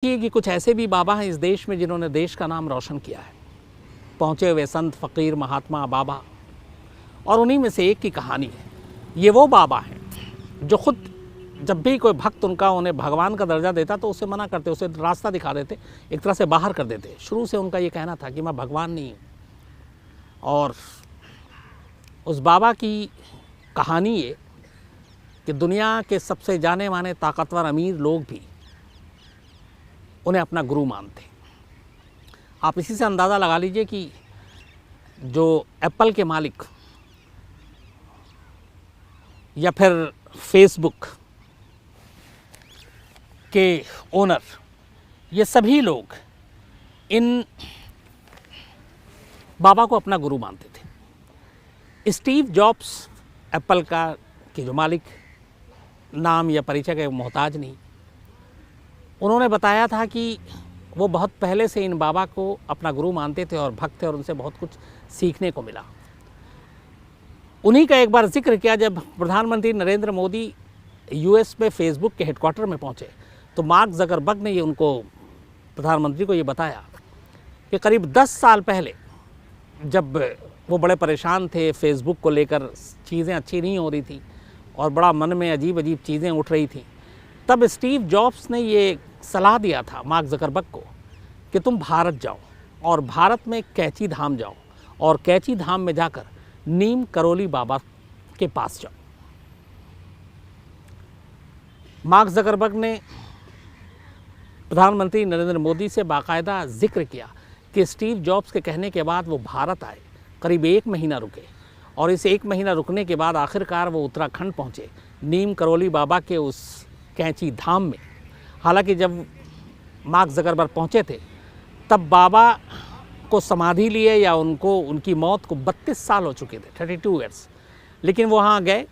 कि कुछ ऐसे भी बाबा हैं इस देश में जिन्होंने देश का नाम रोशन किया है, पहुँचे हुए संत, फ़कीर, महात्मा, बाबा। और उन्हीं में से एक की कहानी है। ये वो बाबा हैं जो खुद जब भी कोई भक्त उनका उन्हें भगवान का दर्जा देता तो उसे मना करते, उसे रास्ता दिखा देते, एक तरह से बाहर कर देते। शुरू से उनका ये कहना था कि मैं भगवान नहीं हूँ। और उस बाबा की कहानी ये कि दुनिया के सबसे जाने माने ताकतवर अमीर लोग भी उन्हें अपना गुरु मानते। आप इसी से अंदाज़ा लगा लीजिए कि जो एप्पल के मालिक या फिर फेसबुक के ओनर, ये सभी लोग इन बाबा को अपना गुरु मानते थे। स्टीव जॉब्स एप्पल का के जो मालिक, नाम या परिचय के मोहताज नहीं, उन्होंने बताया था कि वो बहुत पहले से इन बाबा को अपना गुरु मानते थे और भक्त थे और उनसे बहुत कुछ सीखने को मिला। उन्हीं का एक बार जिक्र किया जब प्रधानमंत्री नरेंद्र मोदी यूएस में फेसबुक के हेडक्वार्टर में पहुंचे तो मार्क ज़करबर्ग ने ये उनको, प्रधानमंत्री को ये बताया कि करीब 10 साल पहले जब वो बड़े परेशान थे, फेसबुक को लेकर चीज़ें अच्छी नहीं हो रही थी और बड़ा मन में अजीब अजीब चीज़ें उठ रही थी, तब स्टीव जॉब्स ने ये सलाह दिया था मार्क ज़करबर्ग को कि तुम भारत जाओ और भारत में कैची धाम जाओ और कैची धाम में जाकर नीम करोली बाबा के पास जाओ। मार्क ज़करबर्ग ने प्रधानमंत्री नरेंद्र मोदी से बाकायदा जिक्र किया कि स्टीव जॉब्स के कहने के बाद वो भारत आए, करीब 1 महीना रुके और इस 1 महीना रुकने के बाद आखिरकार वो उत्तराखंड पहुँचे, नीम करोली बाबा के उस कैची धाम में। हालांकि जब मार्क ज़करबर्ग पहुँचे थे तब बाबा को समाधि लिए या उनकी मौत को 32 साल हो चुके थे, 32 ईयर्स। लेकिन वो वहाँ गए।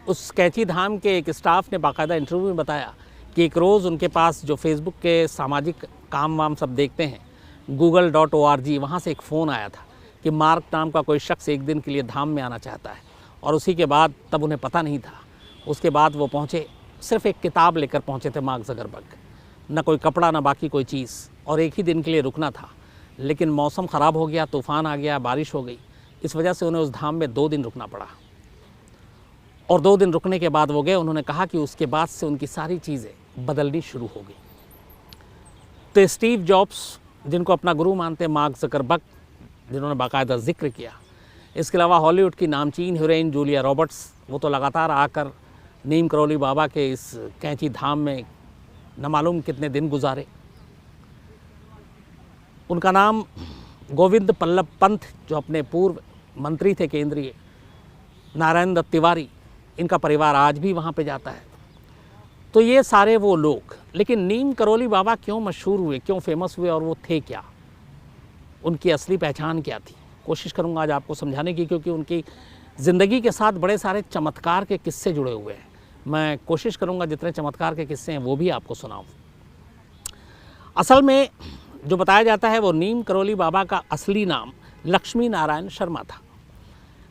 उस कैची धाम के एक स्टाफ ने बाकायदा इंटरव्यू में बताया कि एक रोज़ उनके पास जो फेसबुक के सामाजिक काम वाम सब देखते हैं, google.org, वहाँ से एक फ़ोन आया था कि मार्क नाम का कोई शख्स एक दिन के लिए धाम में आना चाहता है। और उसी के बाद, तब उन्हें पता नहीं था, उसके बाद वो पहुँचे, सिर्फ एक किताब लेकर पहुँचे थे मार्क ज़करबर्ग, न कोई कपड़ा न बाकी कोई चीज़, और एक ही दिन के लिए रुकना था। लेकिन मौसम ख़राब हो गया, तूफ़ान आ गया, बारिश हो गई, इस वजह से उन्हें उस धाम में 2 दिन रुकना पड़ा। और 2 दिन रुकने के बाद वो गए। उन्होंने कहा कि उसके बाद से उनकी सारी चीज़ें बदलनी शुरू हो गई। तो स्टीव जॉब्स, जिनको अपना गुरु मानते, मार्क ज़करबर्ग, जिन्होंने बाकायदा जिक्र किया, इसके अलावा हॉलीवुड की नामचीन हीरोइन जूलिया रॉबर्ट्स, वो तो लगातार आकर नीम करोली बाबा के इस कैची धाम में न मालूम कितने दिन गुजारे। उनका नाम गोविंद पल्लभ पंत, जो अपने पूर्व मंत्री थे केंद्रीय, नारायण दत्त तिवारी, इनका परिवार आज भी वहाँ पे जाता है। तो ये सारे वो लोग। लेकिन नीम करोली बाबा क्यों मशहूर हुए, क्यों फेमस हुए और वो थे क्या, उनकी असली पहचान क्या थी, कोशिश करूँगा आज आपको समझाने की, क्योंकि उनकी ज़िंदगी के साथ बड़े सारे चमत्कार के किस्से जुड़े हुए हैं। मैं कोशिश करूँगा जितने चमत्कार के किस्से हैं वो भी आपको सुनाऊँ। असल में जो बताया जाता है वो नीम करोली बाबा का असली नाम लक्ष्मी नारायण शर्मा था।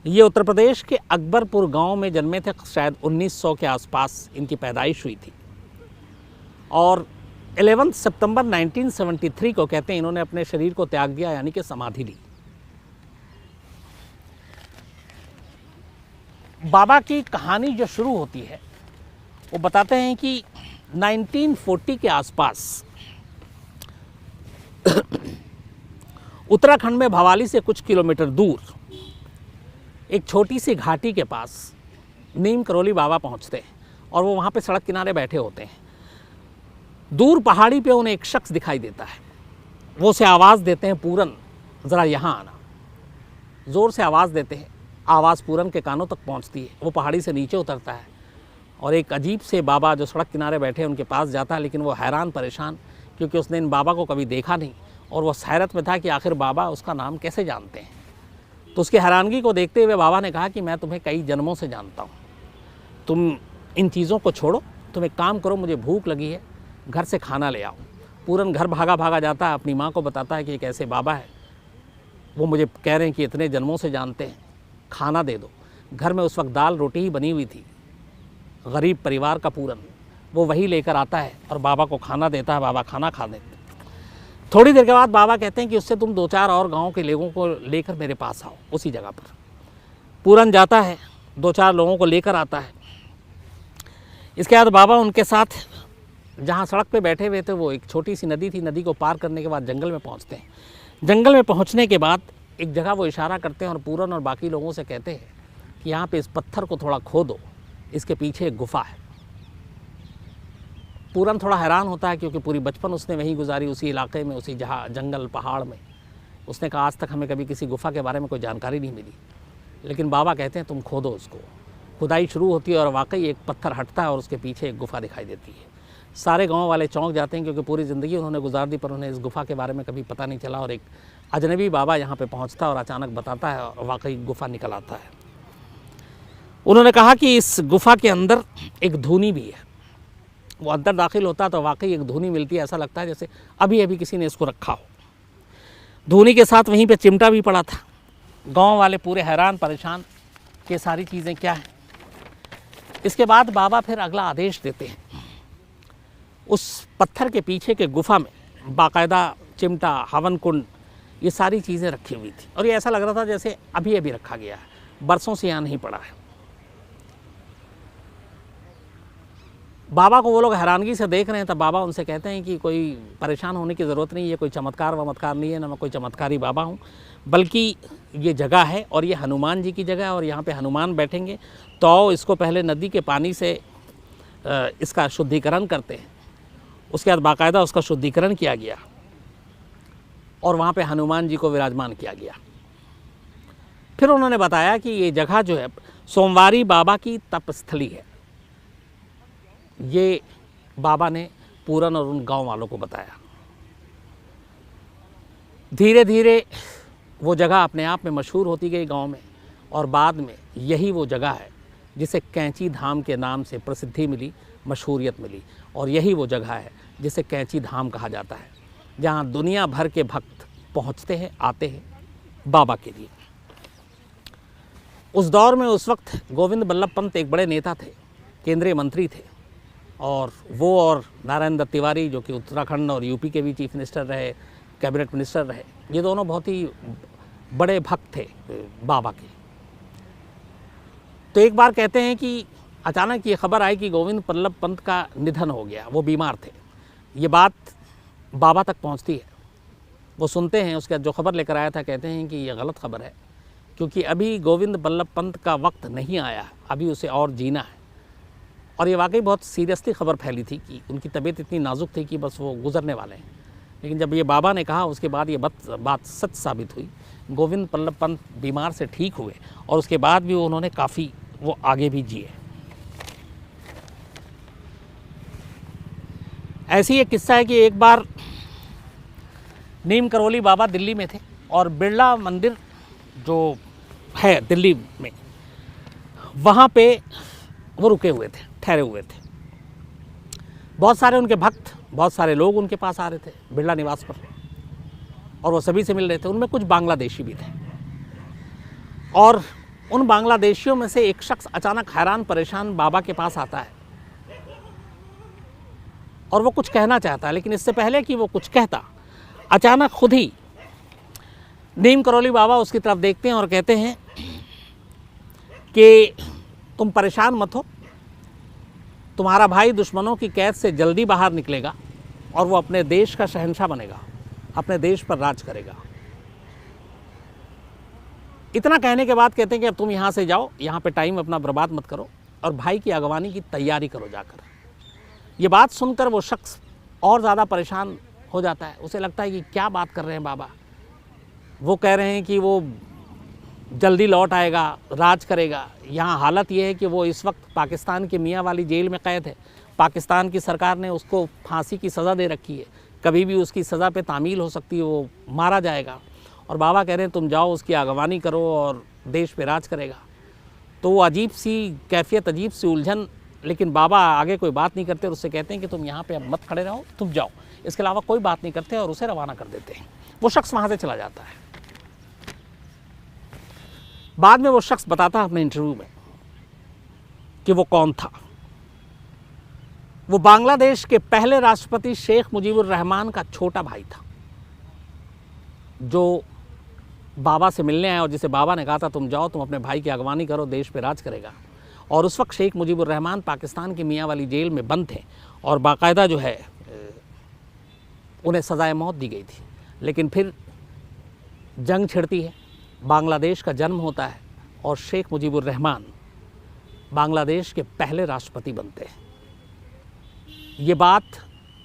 ये उत्तर प्रदेश के अकबरपुर गांव में जन्मे थे। शायद 1900 के आसपास इनकी पैदाइश हुई थी और 11 सितंबर 1973 को, कहते हैं, इन्होंने अपने शरीर को त्याग दिया, यानी कि समाधि ली। बाबा की कहानी जो शुरू होती है वो बताते हैं कि 1940 के आसपास उत्तराखंड में भवाली से कुछ किलोमीटर दूर एक छोटी सी घाटी के पास नीम करोली बाबा पहुंचते हैं और वो वहाँ पे सड़क किनारे बैठे होते हैं। दूर पहाड़ी पे उन्हें एक शख्स दिखाई देता है। वो उसे आवाज़ देते हैं, पूरन, ज़रा यहाँ आना। ज़ोर से आवाज़ देते हैं, आवाज़ पूरन के कानों तक पहुँचती है। वो पहाड़ी से नीचे उतरता है और एक अजीब से बाबा जो सड़क किनारे बैठे हैं उनके पास जाता है। लेकिन वो हैरान परेशान, क्योंकि उसने इन बाबा को कभी देखा नहीं और वो हैरत में था कि आखिर बाबा उसका नाम कैसे जानते हैं। तो उसकी हैरानगी को देखते हुए बाबा ने कहा कि मैं तुम्हें कई जन्मों से जानता हूँ, तुम इन चीज़ों को छोड़ो, तुम एक काम करो, मुझे भूख लगी है, घर से खाना ले आओ। पूरन घर भागा भागा जाता है, अपनी माँ को बताता है कि एक ऐसे बाबा है, वो मुझे कह रहे हैं कि इतने जन्मों से जानते हैं, खाना दे दो। घर में उस वक्त दाल रोटी ही बनी हुई थी। गरीब परिवार का पूरन, वो वही लेकर आता है और बाबा को खाना देता है। बाबा खाना खा लेते। थोड़ी देर के बाद बाबा कहते हैं कि उससे तुम 2-4 और गाँव के लोगों को लेकर मेरे पास आओ। उसी जगह पर पूरन जाता है, 2-4 लोगों को लेकर आता है। इसके बाद बाबा उनके साथ जहाँ सड़क पे बैठे हुए थे, वो एक छोटी सी नदी थी, नदी को पार करने के बाद जंगल में पहुँचते हैं। जंगल में पहुँचने के बाद एक जगह वो इशारा करते हैं और पूरन और बाकी लोगों से कहते हैं कि यहाँ पे इस पत्थर को थोड़ा खोदो, इसके पीछे एक गुफ़ा है। पूरन थोड़ा हैरान होता है क्योंकि पूरी बचपन उसने वहीं गुजारी, उसी इलाके में, उसी जहाँ जंगल पहाड़ में। उसने कहा आज तक हमें कभी किसी गुफ़ा के बारे में कोई जानकारी नहीं मिली। लेकिन बाबा कहते हैं तुम खोदो उसको। खुदाई शुरू होती है और वाकई एक पत्थर हटता है और उसके पीछे एक गुफ़ा दिखाई देती है। सारे गांव वाले चौंक जाते हैं क्योंकि पूरी ज़िंदगी उन्होंने गुजार दी पर उन्हें इस गुफ़ा के बारे में कभी पता नहीं चला। और एक अजनबी बाबा यहाँ पे पहुँचता है और अचानक बताता है और वाकई गुफ़ा निकल आता है। उन्होंने कहा कि इस गुफ़ा के अंदर एक धूनी भी है। वो अंदर दाखिल होता है तो वाकई एक धूनी मिलती है, ऐसा लगता है जैसे अभी अभी किसी ने इसको रखा हो। धूनी के साथ वहीं पे चिमटा भी पड़ा था। गांव वाले पूरे हैरान परेशान कि सारी चीज़ें क्या हैं। इसके बाद बाबा फिर अगला आदेश देते हैं। उस पत्थर के पीछे के गुफ़ा में बाकायदा चिमटा, हवन कुंड, ये सारी चीज़ें रखी हुई थी और ये ऐसा लग रहा था जैसे अभी अभी रखा गया है, बरसों से यहाँ नहीं पड़ा है। बाबा को वो लोग हैरानगी से देख रहे हैं, तब बाबा उनसे कहते हैं कि कोई परेशान होने की ज़रूरत नहीं है, कोई चमत्कार वमत्कार नहीं है, ना मैं कोई चमत्कारी बाबा हूँ, बल्कि ये जगह है और ये हनुमान जी की जगह है और यहाँ पे हनुमान बैठेंगे। तो आओ इसको पहले नदी के पानी से इसका शुद्धिकरण करते हैं। उसके बाद बाकायदा उसका शुद्धिकरण किया गया और वहाँ पे हनुमान जी को विराजमान किया गया। फिर उन्होंने बताया कि ये जगह जो है सोमवारी बाबा की तपस्थली है। ये बाबा ने पूरन और उन गांव वालों को बताया। धीरे धीरे वो जगह अपने आप में मशहूर होती गई गांव में और बाद में यही वो जगह है जिसे कैंची धाम के नाम से प्रसिद्धि मिली, मशहूरियत मिली। और यही वो जगह है जिसे कैंची धाम कहा जाता है, जहाँ दुनिया भर के भक्त पहुँचते हैं, आते हैं बाबा के लिए। उस दौर में उस वक्त गोविंद बल्लभ पंत एक बड़े नेता थे, केंद्रीय मंत्री थे और वो और नारायण दत्त तिवारी जो कि उत्तराखंड और यूपी के भी चीफ मिनिस्टर रहे, कैबिनेट मिनिस्टर रहे, ये दोनों बहुत ही बड़े भक्त थे बाबा के। तो एक बार कहते हैं कि अचानक ये खबर आई कि गोविंद बल्लभ पंत का निधन हो गया, वो बीमार थे। ये बात बाबा तक पहुंचती है, वो सुनते हैं। उसके बाद जो खबर लेकर आया था कहते हैं कि ये गलत खबर है क्योंकि अभी गोविंद बल्लभ पंत का वक्त नहीं आया, अभी उसे और जीना है। और ये वाकई बहुत सीरियसली खबर फैली थी कि उनकी तबीयत इतनी नाजुक थी कि बस वो गुजरने वाले हैं। लेकिन जब ये बाबा ने कहा उसके बाद ये बात सच साबित हुई। गोविंद बल्लभ पंत बीमार से ठीक हुए और उसके बाद भी उन्होंने काफ़ी वो आगे भी जिए। ऐसी एक किस्सा है कि एक बार नीम करौली बाबा दिल्ली में थे और बिरला मंदिर जो है दिल्ली में, वहाँ पे वो रुके हुए थे, ठहरे हुए थे। बहुत सारे उनके भक्त, बहुत सारे लोग उनके पास आ रहे थे बिरला निवास पर और वो सभी से मिल रहे थे। उनमें कुछ बांग्लादेशी भी थे और उन बांग्लादेशियों में से एक शख्स अचानक हैरान परेशान बाबा के पास आता है और वो कुछ कहना चाहता है। लेकिन इससे पहले कि वो कुछ कहता, अचानक खुद ही नीम करौली बाबा उसकी तरफ देखते हैं और कहते हैं कि तुम परेशान मत हो, तुम्हारा भाई दुश्मनों की कैद से जल्दी बाहर निकलेगा और वो अपने देश का शहंशाह बनेगा, अपने देश पर राज करेगा। इतना कहने के बाद कहते हैं कि अब तुम यहाँ से जाओ, यहाँ पे टाइम अपना बर्बाद मत करो और भाई की अगवानी की तैयारी करो जाकर। ये बात सुनकर वो शख्स और ज़्यादा परेशान हो जाता है। उसे लगता है कि क्या बात कर रहे हैं बाबा, वो कह रहे हैं कि वो जल्दी लौट आएगा, राज करेगा। यहाँ हालत ये है कि वो इस वक्त पाकिस्तान के मियाँ वाली जेल में कैद है। पाकिस्तान की सरकार ने उसको फांसी की सज़ा दे रखी है, कभी भी उसकी सज़ा पे तामील हो सकती है, वो मारा जाएगा। और बाबा कह रहे हैं तुम जाओ, उसकी अगवानी करो और देश पे राज करेगा। तो वो अजीब सी कैफियत, अजीब सी उलझन, लेकिन बाबा आगे कोई बात नहीं करते और उससे कहते हैं कि तुम यहाँ पे अब मत खड़े रहो, तुम जाओ। इसके अलावा कोई बात नहीं करते और उसे रवाना कर देते हैं। वो शख्स वहाँ से चला जाता है। बाद में वो शख्स बताता है अपने इंटरव्यू में कि वो कौन था। वो बांग्लादेश के पहले राष्ट्रपति शेख मुजीबुर रहमान का छोटा भाई था, जो बाबा से मिलने आया और जिसे बाबा ने कहा था तुम जाओ, तुम अपने भाई की अगवानी करो, देश पे राज करेगा। और उस वक्त शेख मुजीबुर रहमान पाकिस्तान की मियाँ वाली जेल में बंद थे और बाकायदा जो है उन्हें सज़ाए मौत दी गई थी। लेकिन फिर जंग छिड़ती है, बांग्लादेश का जन्म होता है और शेख मुजीबुर रहमान बांग्लादेश के पहले राष्ट्रपति बनते हैं। ये बात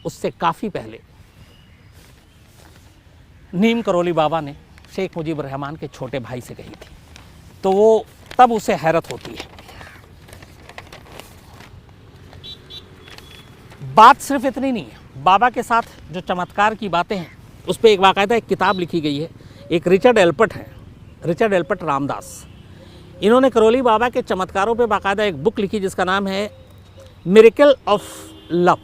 उससे काफ़ी पहले नीम करोली बाबा ने शेख मुजीबुर रहमान के छोटे भाई से कही थी, तो वो तब उसे हैरत होती है। बात सिर्फ इतनी नहीं है, बाबा के साथ जो चमत्कार की बातें हैं उस पर एक बाकायदा एक किताब लिखी गई है। एक रिचर्ड एल्पर्ट हैं, रिचर्ड एल्पर्ट रामदास, इन्होंने करोली बाबा के चमत्कारों पे बाकायदा एक बुक लिखी जिसका नाम है miracle of love.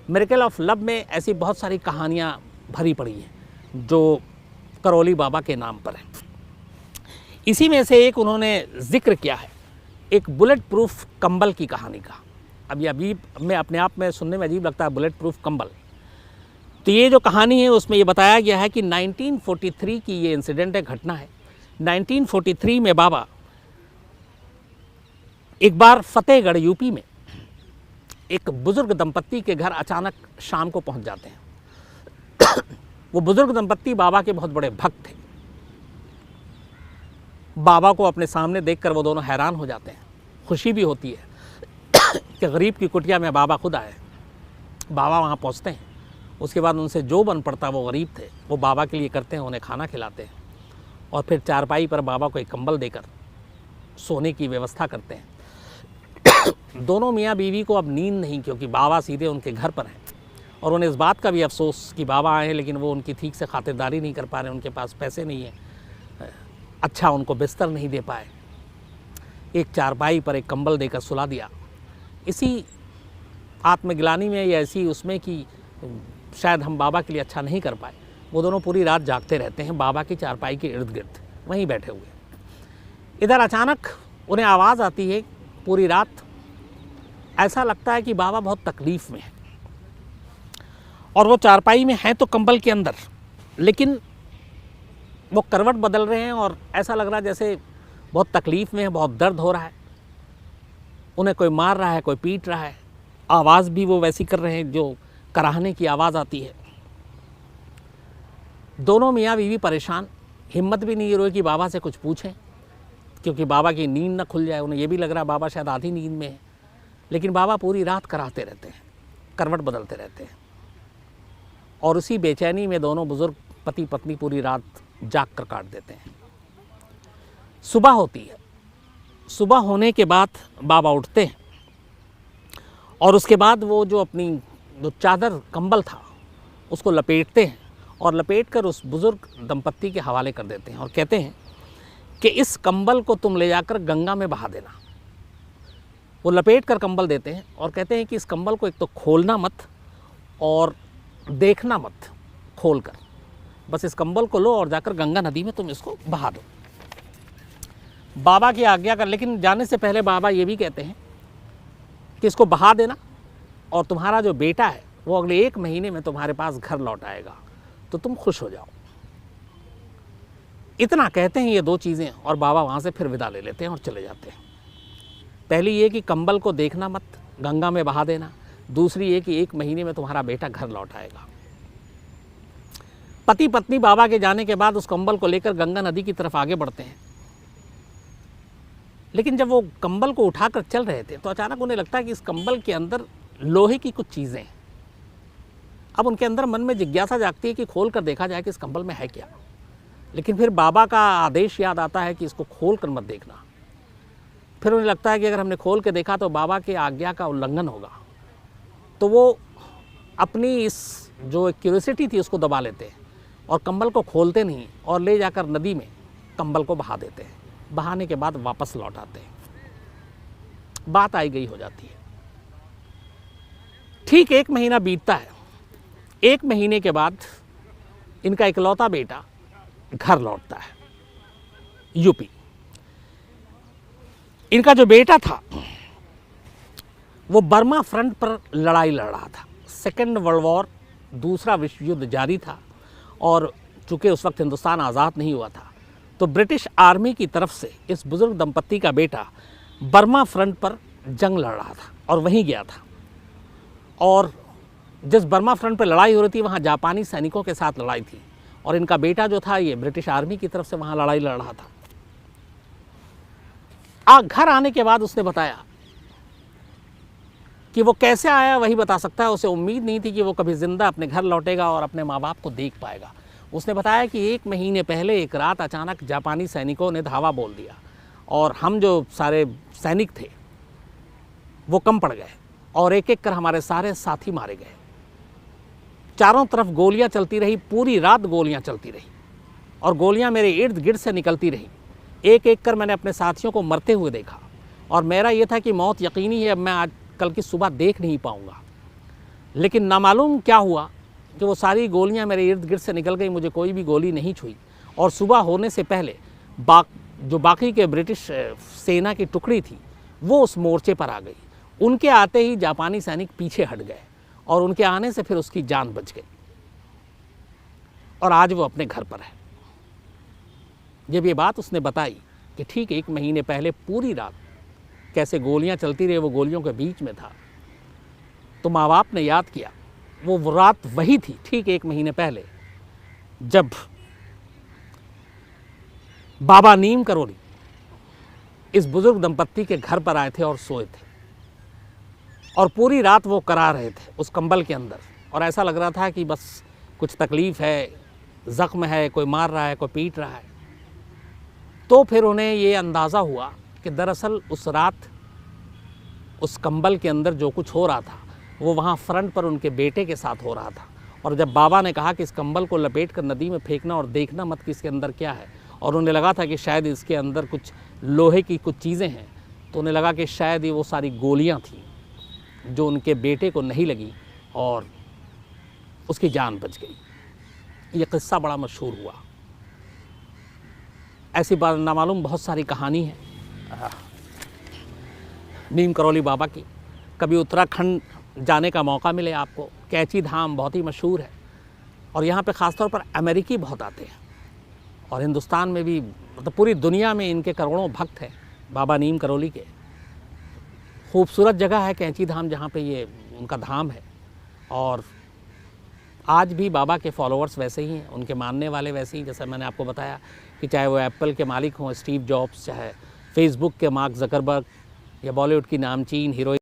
Miracle of love में ऐसी बहुत सारी कहानियाँ भरी पड़ी हैं जो करोली बाबा के नाम पर है। इसी में से एक उन्होंने जिक्र किया है, एक बुलेट प्रूफ कंबल की कहानी का। अब ये अभी में अपने आप में सुनने में अजीब लगता है, बुलेट प्रूफ कंबल। तो ये जो कहानी है उसमें ये बताया गया है कि 1943 की ये इंसिडेंट है, घटना है। 1943 में बाबा एक बार फतेहगढ़ यूपी में एक बुजुर्ग दंपत्ति के घर अचानक शाम को पहुंच जाते हैं। वो बुजुर्ग दंपत्ति बाबा के बहुत बड़े भक्त थे। बाबा को अपने सामने देखकर वो दोनों हैरान हो जाते हैं, खुशी भी होती है कि गरीब की कुटिया में बाबा खुद आए। बाबा वहाँ पहुँचते हैं, उसके बाद उनसे जो बन पड़ता, वो गरीब थे, वो बाबा के लिए करते हैं, उन्हें खाना खिलाते हैं और फिर चारपाई पर बाबा को एक कंबल देकर सोने की व्यवस्था करते हैं। दोनों मियाँ बीवी को अब नींद नहीं, क्योंकि बाबा सीधे उनके घर पर हैं और उन्हें इस बात का भी अफसोस कि बाबा आए हैं लेकिन वो उनकी ठीक से खातिरदारी नहीं कर पा रहे, उनके पास पैसे नहीं हैं, अच्छा उनको बिस्तर नहीं दे पाए। एक चारपाई पर एक कंबल देकर सुला दिया। इसी आत्मग्लानि में या ऐसी उसमें कि शायद हम बाबा के लिए अच्छा नहीं कर पाए, वो दोनों पूरी रात जागते रहते हैं बाबा की चारपाई के इर्द गिर्द वहीं बैठे हुए। इधर अचानक उन्हें आवाज़ आती है, पूरी रात ऐसा लगता है कि बाबा बहुत तकलीफ़ में है और वो चारपाई में हैं तो कंबल के अंदर, लेकिन वो करवट बदल रहे हैं और ऐसा लग रहा है जैसे बहुत तकलीफ़ में है, बहुत दर्द हो रहा है। उन्हें कोई मार रहा है, कोई पीट रहा है, आवाज़ भी वो वैसी कर रहे हैं जो कराहने की आवाज़ आती है। दोनों मियाँ बीवी परेशान, हिम्मत भी नहीं रही कि बाबा से कुछ पूछें, क्योंकि बाबा की नींद न खुल जाए। उन्हें ये भी लग रहा है बाबा शायद आधी नींद में है, लेकिन बाबा पूरी रात कराहते रहते हैं, करवट बदलते रहते हैं और उसी बेचैनी में दोनों बुजुर्ग पति पत्नी पूरी रात जाग कर काट देते हैं। सुबह होती है, सुबह होने के बाद बाबा उठते हैं और उसके बाद वो जो अपनी जो चादर कंबल था उसको लपेटते हैं और लपेट कर उस बुज़ुर्ग दंपत्ति के हवाले कर देते हैं और कहते हैं कि इस कंबल को तुम ले जाकर गंगा में बहा देना। वो लपेट कर कंबल देते हैं और कहते हैं कि इस कंबल को एक तो खोलना मत और देखना मत खोल कर, बस इस कंबल को लो और जाकर गंगा नदी में तुम इसको बहा दो। बाबा की आज्ञा कर, लेकिन जाने से पहले बाबा ये भी कहते हैं कि इसको बहा देना और तुम्हारा जो बेटा है वो अगले 1 महीने में तुम्हारे पास घर लौट आएगा, तो तुम खुश हो जाओ। इतना कहते हैं ये 2 चीज़ें और बाबा वहाँ से फिर विदा ले लेते हैं और चले जाते हैं। पहली ये कि कंबल को देखना मत, गंगा में बहा देना। दूसरी ये कि 1 महीने में तुम्हारा बेटा घर लौट आएगा। पति पत्नी बाबा के जाने के बाद उस कंबल को लेकर गंगा नदी की तरफ आगे बढ़ते हैं, लेकिन जब वो कंबल को उठाकर चल रहे थे तो अचानक उन्हें लगता है कि इस कंबल के अंदर लोहे की कुछ चीज़ें हैं। अब उनके अंदर मन में जिज्ञासा जागती है कि खोल कर देखा जाए कि इस कंबल में है क्या, लेकिन फिर बाबा का आदेश याद आता है कि इसको खोल कर मत देखना। फिर उन्हें लगता है कि अगर हमने खोल के देखा तो बाबा के आज्ञा का उल्लंघन होगा, तो वो अपनी इस जो क्यूरियोसिटी थी उसको दबा लेते हैं और कंबल को खोलते नहीं और ले जाकर नदी में कंबल को बहा देते हैं। बहाने के बाद वापस लौट आते हैं। बात आई गई हो जाती है। ठीक 1 महीना बीतता है। 1 महीने के बाद इनका इकलौता बेटा घर लौटता है यूपी। इनका जो बेटा था वो बर्मा फ्रंट पर लड़ाई लड़ रहा था। सेकेंड वर्ल्ड वॉर, दूसरा विश्व युद्ध जारी था और चूँकि उस वक्त हिंदुस्तान आज़ाद नहीं हुआ था, तो ब्रिटिश आर्मी की तरफ से इस बुज़ुर्ग दंपत्ति का बेटा बर्मा फ्रंट पर जंग लड़ रहा था और वहीं गया था। और जिस बर्मा फ्रंट पर लड़ाई हो रही थी वहाँ जापानी सैनिकों के साथ लड़ाई थी और इनका बेटा जो था ये ब्रिटिश आर्मी की तरफ से वहाँ लड़ाई लड़ रहा था। घर आने के बाद उसने बताया कि वो कैसे आया वही बता सकता है। उसे उम्मीद नहीं थी कि वो कभी ज़िंदा अपने घर लौटेगा और अपने माँ बाप को देख पाएगा। उसने बताया कि 1 महीने पहले एक रात अचानक जापानी सैनिकों ने धावा बोल दिया और हम जो सारे सैनिक थे वो कम पड़ गए और एक एक कर हमारे सारे साथी मारे गए। चारों तरफ गोलियां चलती रही, पूरी रात गोलियां चलती रही और गोलियां मेरे इर्द गिर्द से निकलती रही। एक एक कर मैंने अपने साथियों को मरते हुए देखा और मेरा ये था कि मौत यकीनी है, अब मैं आज कल की सुबह देख नहीं पाऊंगा। लेकिन नामालूम क्या हुआ कि वो सारी गोलियां मेरे इर्द गिर्द से निकल गई, मुझे कोई भी गोली नहीं छुई और सुबह होने से पहले जो बाकी के ब्रिटिश सेना की टुकड़ी थी वो उस मोर्चे पर आ गई। उनके आते ही जापानी सैनिक पीछे हट गए और उनके आने से फिर उसकी जान बच गई और आज वो अपने घर पर है। जब ये बात उसने बताई कि ठीक 1 महीने पहले पूरी रात कैसे गोलियां चलती रही, वो गोलियों के बीच में था, तो माँ बाप ने याद किया वो रात वही थी ठीक 1 महीने पहले जब बाबा नीम करोली इस बुजुर्ग दंपत्ति के घर पर आए थे और सोए थे और पूरी रात वो करा रहे थे उस कंबल के अंदर और ऐसा लग रहा था कि बस कुछ तकलीफ़ है, ज़ख्म है, कोई मार रहा है, कोई पीट रहा है। तो फिर उन्हें ये अंदाज़ा हुआ कि दरअसल उस रात उस कंबल के अंदर जो कुछ हो रहा था वो वहाँ फ्रंट पर उनके बेटे के साथ हो रहा था। और जब बाबा ने कहा कि इस कंबल को लपेट कर नदी में फेंकना और देखना मत कि इसके अंदर क्या है, और उन्हें लगा था कि शायद इसके अंदर कुछ लोहे की कुछ चीज़ें हैं, तो उन्हें लगा कि शायद ये वो सारी गोलियाँ थीं जो उनके बेटे को नहीं लगी और उसकी जान बच गई। ये किस्सा बड़ा मशहूर हुआ। ऐसी बात नामालूम बहुत सारी कहानी है नीम करोली बाबा की। कभी उत्तराखंड जाने का मौका मिले आपको, कैची धाम बहुत ही मशहूर है और यहाँ पे ख़ासतौर पर अमेरिकी बहुत आते हैं और हिंदुस्तान में भी, मतलब पूरी दुनिया में इनके करोड़ों भक्त हैं बाबा नीम करोली के। खूबसूरत जगह है कैंची धाम जहाँ पे ये उनका धाम है और आज भी बाबा के फॉलोअर्स वैसे ही हैं, उनके मानने वाले वैसे ही। जैसा मैंने आपको बताया कि चाहे वो एप्पल के मालिक हों स्टीव जॉब्स, चाहे फेसबुक के मार्क जकरबर्ग या बॉलीवुड की नामचीन हीरोइन